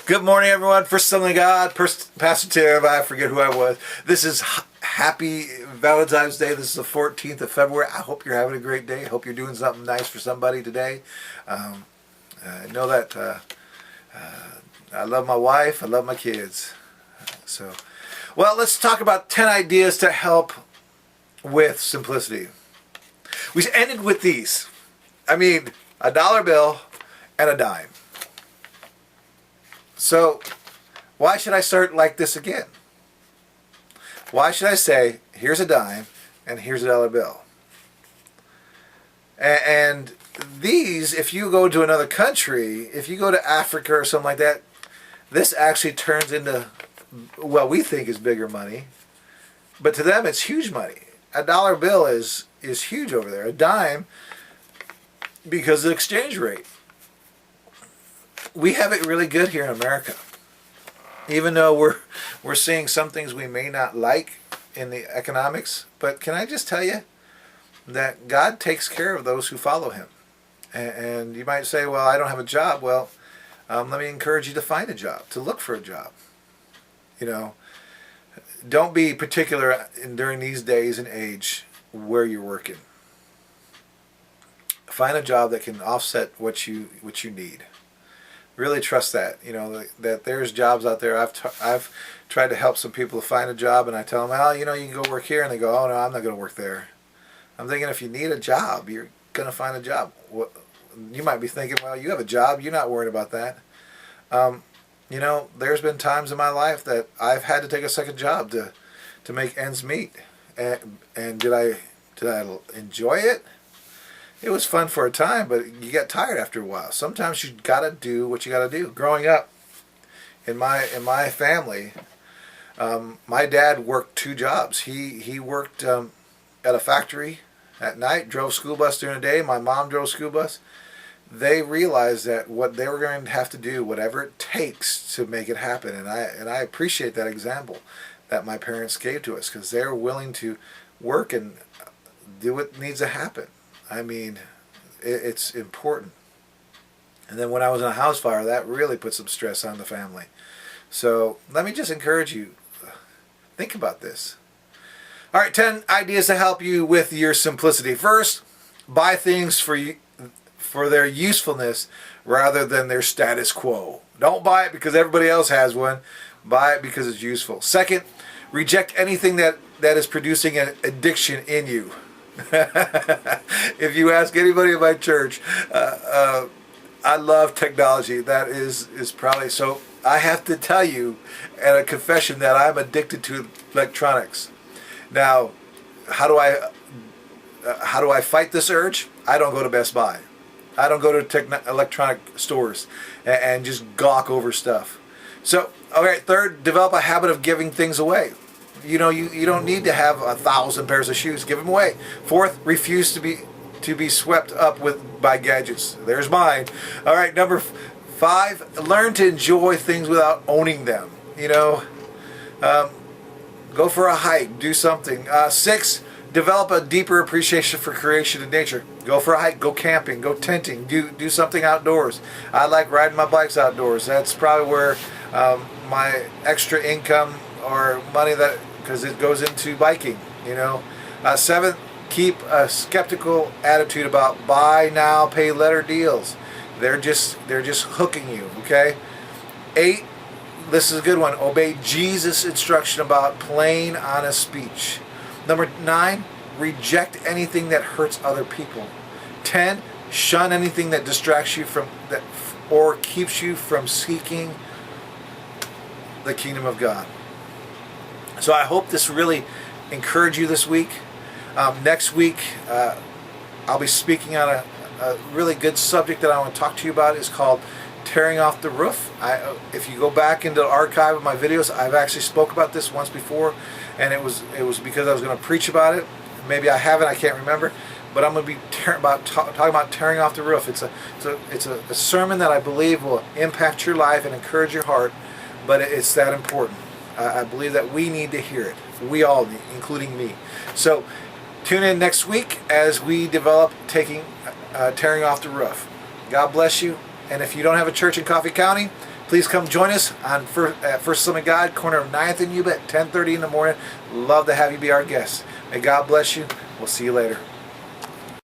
Good morning, everyone. First Son of God, Pastor Tim. I forget who I was. This is happy Valentine's Day. This is the 14th of February. I hope you're having a great day. I hope you're doing something nice for somebody today. I know that I love my wife. I love my kids. Well, let's talk about 10 ideas to help with simplicity. We ended with these. I mean, a dollar bill and a dime. So, why should I start like this again? Why should I say, here's a dime and here's a dollar bill? And these, if you go to another country, if you go to Africa or something like that, this actually turns into what we think is bigger money. But to them, it's huge money. A dollar bill is huge over there. A dime, because of the exchange rate. We have it really good here in America. Even though we're seeing some things we may not like in the economics, but can I just tell you that God takes care of those who follow Him. And you might say, well, I don't have a job. Well, let me encourage you to find a job, to look for a job. You know, don't be particular during these days and age where you're working. Find a job that can offset what you need. Really trust that, you know, that there's jobs out there. I've tried to help some people to find a job, and I tell them, well, you know, you can go work here, and they go, oh no, I'm not going to work there. I'm thinking, if you need a job, you're going to find a job. You might be thinking, well, you have a job, you're not worried about that. You know, there's been times in my life that I've had to take a second job to make ends meet, and did I enjoy it? It was fun for a time, but you get tired after a while. Sometimes you gotta do what you gotta do. Growing up, in my family, my dad worked two jobs. He worked at a factory at night, drove school bus during the day. My mom drove school bus. They realized that what they were going to have to do, whatever it takes to make it happen, and I appreciate that example that my parents gave to us, because they're willing to work and do what needs to happen. I mean, it's important. And then when I was in a house fire, that really put some stress on the family. So let me just encourage you, think about this. All right, 10 ideas to help you with your simplicity. First, buy things for their usefulness rather than their status quo. Don't buy it because everybody else has one. Buy it because it's useful. Second, reject anything that is producing an addiction in you. If you ask anybody in my church, I love technology. That is probably so. I have to tell you, at a confession, that I'm addicted to electronics. Now, how do I fight this urge? I don't go to Best Buy. I don't go to electronic stores and just gawk over stuff. So, all right. Third, develop a habit of giving things away. You know, you don't need to have 1,000 pairs of shoes. Give them away. Fourth, refuse to be swept up by gadgets. There's mine. All right, number 5, learn to enjoy things without owning them. You know, go for a hike. Do something. 6, develop a deeper appreciation for creation and nature. Go for a hike. Go camping. Go tenting. Do something outdoors. I like riding my bikes outdoors. That's probably where my extra income or money, because it goes into biking, you know. 7, keep a skeptical attitude about buy now, pay later deals. They're just hooking you, okay? 8, this is a good one. Obey Jesus' instruction about plain, honest speech. Number 9, reject anything that hurts other people. 10, shun anything that distracts you from that or keeps you from seeking the kingdom of God. So I hope this really encouraged you this week. Next week, I'll be speaking on a really good subject that I want to talk to you about. It's called tearing off the roof. If you go back into the archive of my videos, I've actually spoke about this once before, and it was because I was going to preach about it. Maybe I haven't, I can't remember. But I'm going to be talking about tearing off the roof. It's a sermon that I believe will impact your life and encourage your heart, but it's that important. I believe that we need to hear it. We all need, including me. So tune in next week as we develop tearing off the roof. God bless you. And if you don't have a church in Coffee County, Please come join us on at First Assembly of God, corner of 9th and Yuba at 10:30 in the morning. Love to have you be our guest. May God bless you. We'll see you later.